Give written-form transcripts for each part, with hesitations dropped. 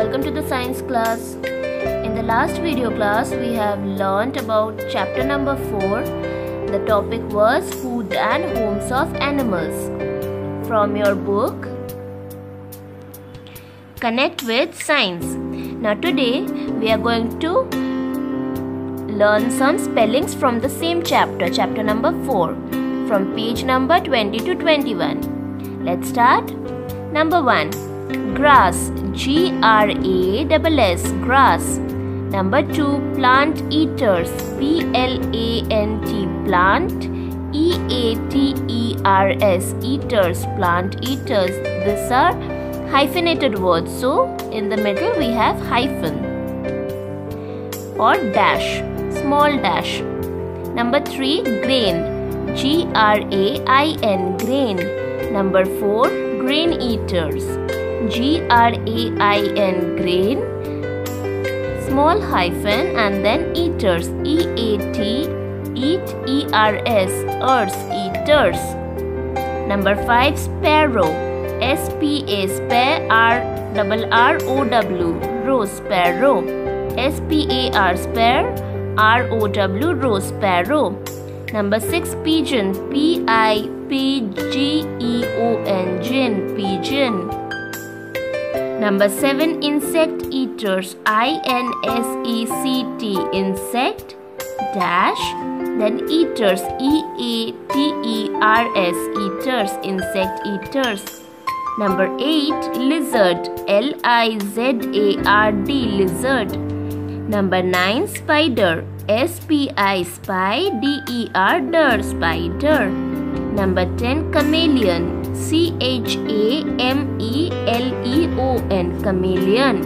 welcome to the science class. In the last video class, we have learnt about chapter number 4. The topic was food and homes of animals. From your book, Connect with Science. Now today, we are going to learn some spellings from the same chapter, chapter number 4, from page number 20 to 21. Let's start. Number 1. Grass, G-R-A-S-S, grass. Number 2. Plant eaters, P-L-A-N-T, plant, E-A-T-E-R-S, eaters, plant eaters. These are hyphenated words, so in the middle we have hyphen or dash, small dash. Number 3. Grain, G-R-A-I-N, grain. Number 4. Grain eaters, G-R-A-I-N, grain, small hyphen, and then eaters, E-A-T, eat, E-R-S, earth, eaters. Number 5. Sparrow, S-P-A, R-R-R-O-W, row, sparrow, S-P-A-R, spare, R-O-W, row, sparrow. Number 6. Pigeon, P-I-P-G-E-O-N, gin, pigeon. Number 7. Insect eaters, I-N-S-E-C-T, insect, dash, then eaters, E-A-T-E-R-S, eaters, insect eaters. Number 8. Lizard, L-I-Z-A-R-D, lizard. Number 9. Spider, S-P-I, spy, D-E-R, spider. Number 10. Chameleon, C-H-A-M-E-L-E-O-N, chameleon,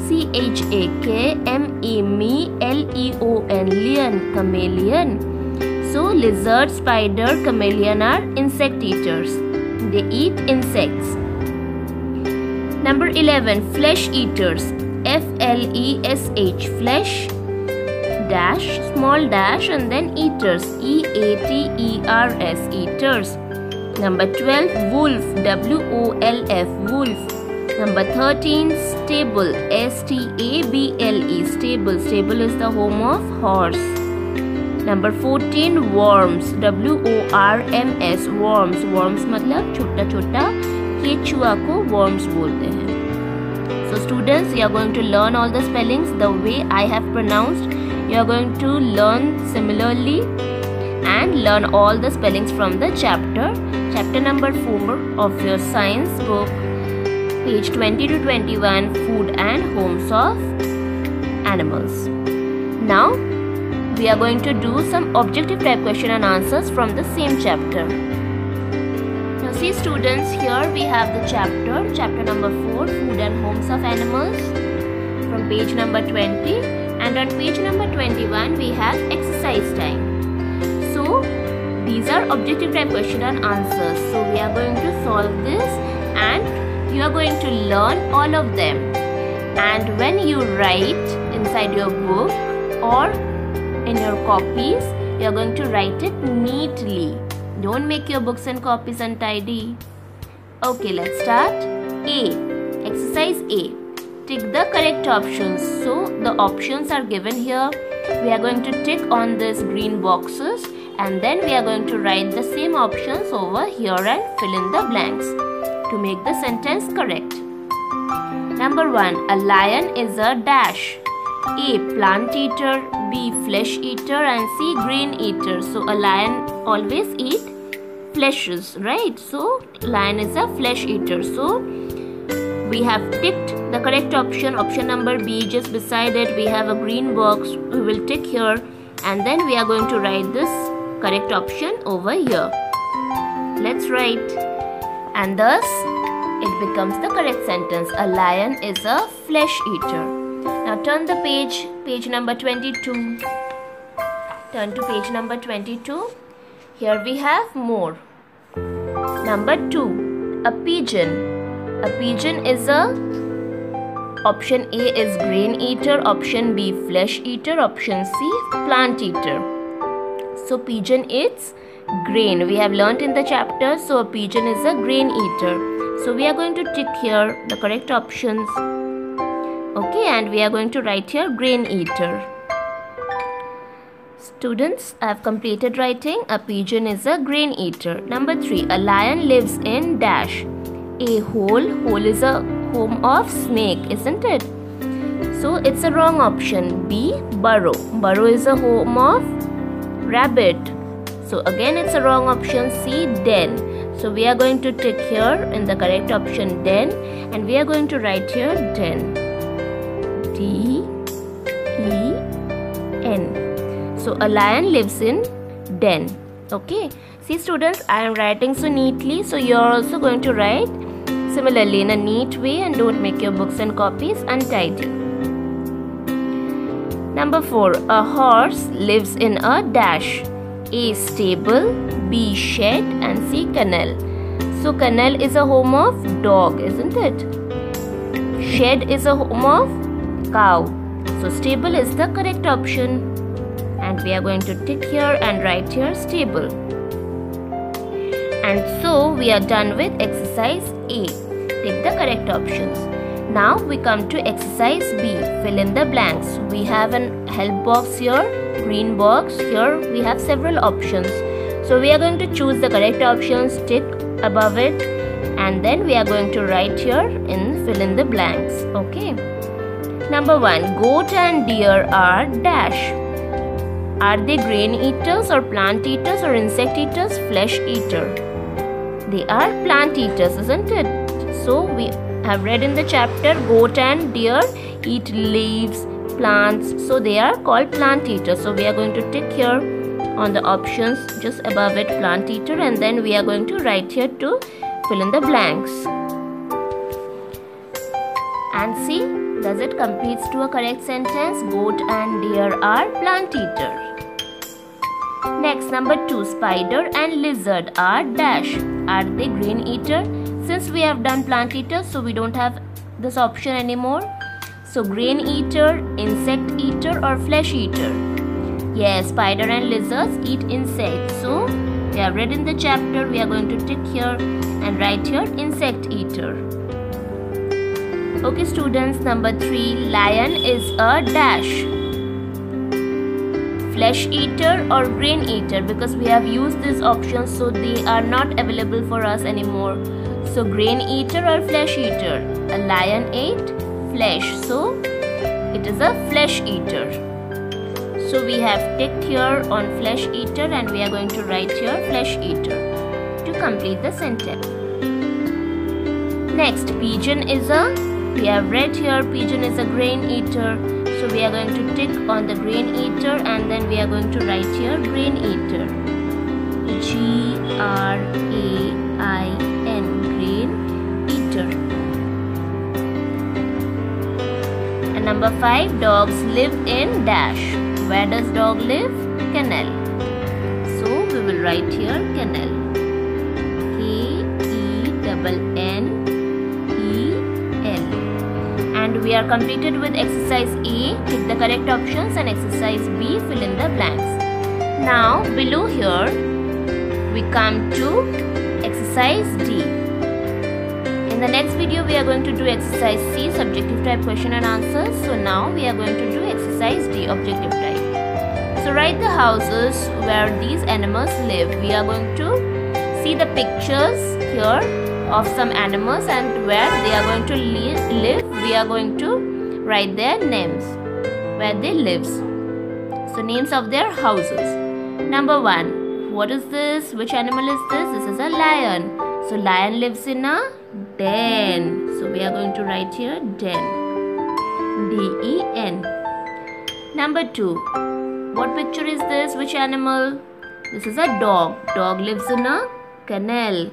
C-H-A-K-M-E-M-E-L-E-O-N, leon, chameleon. So lizard, spider, chameleon are insect eaters. They eat insects. Number 11. Flesh eaters, F-L-E-S-H, flesh, dash, small dash, and then eaters, E-A-T-E-R-S, eaters. Number 12. Wolf, W-O-L-F, wolf. Number 13. Stable, S-T-A-B-L-E, stable, stable is the home of horse. Number 14. Worms, W-O-R-M-S, worms, worms मतलब छोटा छोटा केचुआ को worms बोलते हैं. So students, you are going to learn all the spellings the way I have pronounced. You are going to learn similarly and learn all the spellings from the chapter number 4 of your science book, page 20 to 21, food and homes of animals. Now we are going to do some objective type question and answers from the same chapter. Now see students, here we have the chapter number 4, food and homes of animals, from page number 20, and on page number 21 we have exercise time. So these are objective type question and answers. So we are going to solve this and you are going to learn all of them. And when you write inside your book or in your copies, you are going to write it neatly. Don't make your books and copies untidy. Okay, let's start. A. Exercise A. Tick the correct options. So the options are given here. We are going to tick on these green boxes and then we are going to write the same options over here and fill in the blanks to make the sentence correct. Number 1. A lion is a dash. A. Plant eater, B. Flesh eater, and C. Grain eater. So a lion always eat fleshes, right? So lion is a flesh eater. So we have ticked the correct option, option number B. Just beside it we have a green box. We will tick here and then we are going to write this correct option over here. Let's write, and thus it becomes the correct sentence. A lion is a flesh eater. Now turn the page number 22. Turn to page number 22. Here we have more. Number 2. A pigeon. A pigeon is a, option A is grain eater, option B flesh eater, option C plant eater. So pigeon eats grain. We have learnt in the chapter. So a pigeon is a grain eater. So we are going to tick here the correct options. and we are going to write here grain eater. Students, I have completed writing. A pigeon is a grain eater. Number 3. A lion lives in dash. A hole. Hole is a home of snake, isn't it? So it's a wrong option. B. Burrow. Burrow is a home of rabbit. So again it's a wrong option. C. Den. So we are going to tick here in the correct option den, and we are going to write here den. D-E-N. So a lion lives in den. Okay. See students, I am writing so neatly, so you are also going to write similarly in a neat way and don't make your books and copies untidy. Number 4. A horse lives in a dash. A. Stable, B. Shed, and C. Kennel. So kennel is a home of dog, isn't it? Shed is a home of cow. So stable is the correct option. And we are going to tick here and write here stable. And so we are done with exercise A. Tick the correct options. Now we come to exercise B. Fill in the blanks. We have an help box here, green box. Here we have several options. So we are going to choose the correct options, tick above it, and then we are going to write here in fill in the blanks. Okay. Number 1. Goat and deer are dash. Are they grain eaters or plant eaters or insect eaters, flesh eater? They are plant eaters, isn't it? So we have read in the chapter goat and deer eat leaves, plants. So they are called plant eaters. So we are going to tick here on the options just above it, plant eater, and then we are going to write here to fill in the blanks. And see, does it completes to a correct sentence? Goat and deer are plant eater. Next, number 2. Spider and lizard are dash. Are they grain eater? Since we have done plant eater, so we don't have this option anymore. So grain eater, insect eater, or flesh eater? Yes, spider and lizards eat insects. So we have read in the chapter, we are going to tick here and write here insect eater. Okay students, number 3. Lion is a dash. Flesh eater or grain eater, because we have used these options, so they are not available for us anymore. So grain eater or flesh eater? A lion ate flesh, so it is a flesh eater. So we have ticked here on flesh eater and we are going to write here flesh eater to complete the sentence. Next, pigeon is a, we have read here pigeon is a grain eater. So we are going to tick on the grain eater and then we are going to write here grain eater. G-R-A-I-N, grain eater. And number 5, dogs live in dash. Where does dog live? Kennel. So we will write here kennel. K-E-N-N-E-L. And we are completed with exercise A. Tick the correct options, and exercise B. Fill in the blanks. Now below here we come to exercise D. In the next video we are going to do exercise C, subjective type question and answers. So now we are going to do exercise D, objective type. So write the houses where these animals live. We are going to see the pictures here of some animals, and where they are going to live, we are going to write their names, where they live. So names of their houses. Number 1. What is this? Which animal is this? This is a lion. So lion lives in a den. So we are going to write here den. D-E-N. Number 2. What picture is this? Which animal? This is a dog. Dog lives in a kennel.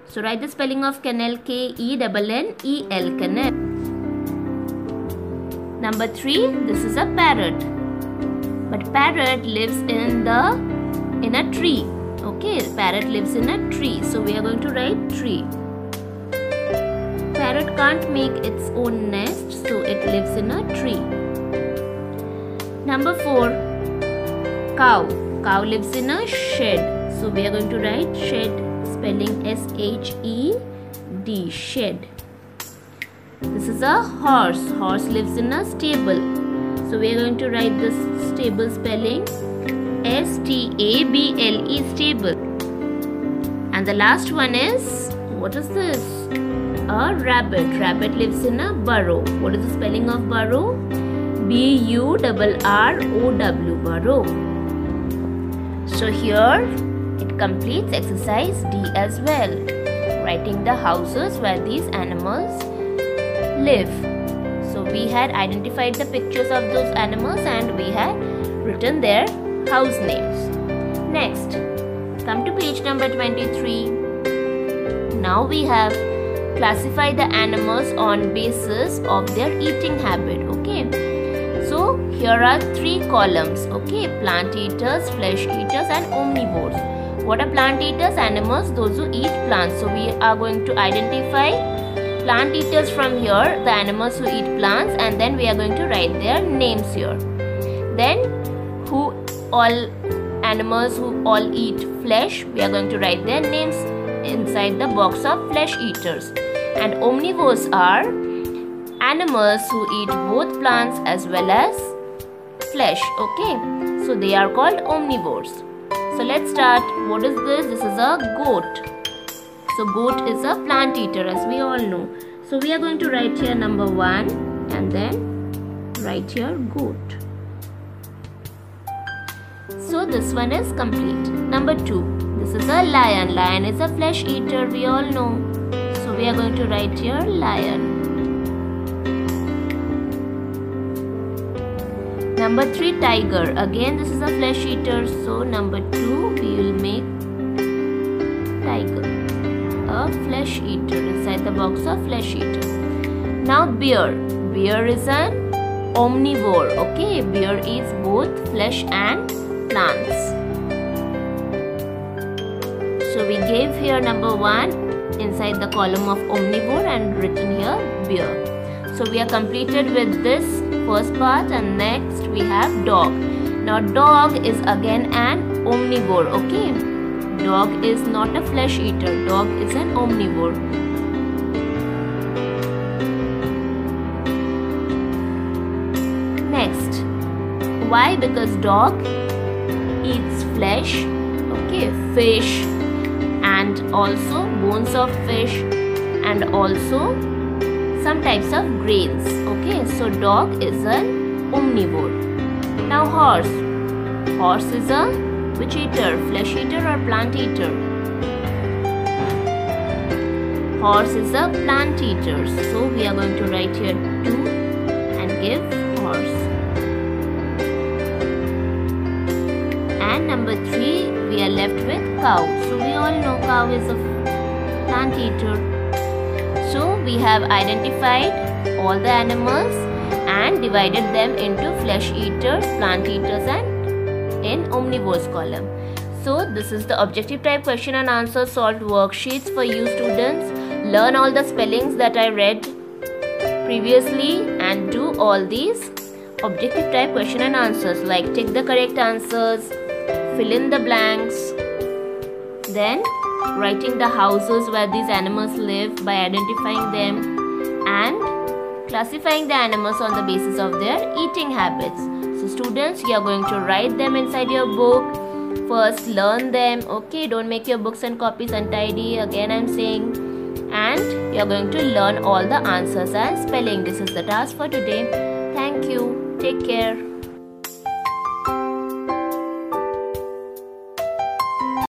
So write the spelling of kennel, K-E-N-N-E-L, kennel. Number 3, this is a parrot. But parrot lives in a tree. Okay, parrot lives in a tree. So we are going to write tree. Parrot can't make its own nest, so it lives in a tree. Number 4, cow. Cow lives in a shed. So we are going to write shed, spelling S-H-E-D, shed. This is a horse. Horse lives in a stable. So we are going to write this stable spelling S-T-A-B-L-E, stable. And the last one is, what is this? A rabbit. Rabbit lives in a burrow. What is the spelling of burrow? B-U-R-R-O-W, burrow. So here it completes exercise D as well, writing the houses where these animals live. So we had identified the pictures of those animals and we had written their house names. Next, come to page number 23. Now we have classified the animals on basis of their eating habit. Okay. So here are 3 columns. Okay. Plant eaters, flesh eaters and omnivores. What are plant eaters? Animals, those who eat plants. So we are going to identify plant eaters from here, the animals who eat plants, and then we are going to write their names here. Then who all animals who all eat flesh, we are going to write their names inside the box of flesh eaters. And omnivores are animals who eat both plants as well as flesh. Okay, so they are called omnivores. So let's start. What is this? This is a goat. So goat is a plant eater, as we all know. So we are going to write here number 1 and then write here goat. So this one is complete. Number 2. This is a lion. Lion is a flesh eater, we all know. So we are going to write here lion. Number 3, tiger. Again this is a flesh eater. So number 2 we will make tiger, a flesh eater inside the box of flesh eater. Now bear. Bear is an omnivore. Okay, bear eats both flesh and plants. So we gave here number 1 inside the column of omnivore and written here bear. So we are completed with this first part, and next we have dog. Now dog is again an omnivore. Okay, dog is not a flesh eater. Dog is an omnivore. Next, why? Because dog eats flesh, okay, fish, and also bones of fish, and also some types of grains. Okay, so dog is an omnivore. Now horse. Horse is a which eater? Flesh eater or plant eater? Horse is a plant eater. So we are going to write here 2 and give horse. And number 3 we are left with cow. So we all know cow is a plant eater. So we have identified all the animals and divided them into flesh eaters, plant eaters and in omnivores column. So this is the objective type question and answer solved worksheets for you students. Learn all the spellings that I read previously and do all these objective type question and answers, like take the correct answers, fill in the blanks, then writing the houses where these animals live by identifying them, and classifying the animals on the basis of their eating habits. So students, you are going to write them inside your book. First learn them. Okay, don't make your books and copies untidy, again I'm saying. And you are going to learn all the answers and spelling. This is the task for today. Thank you. Take care.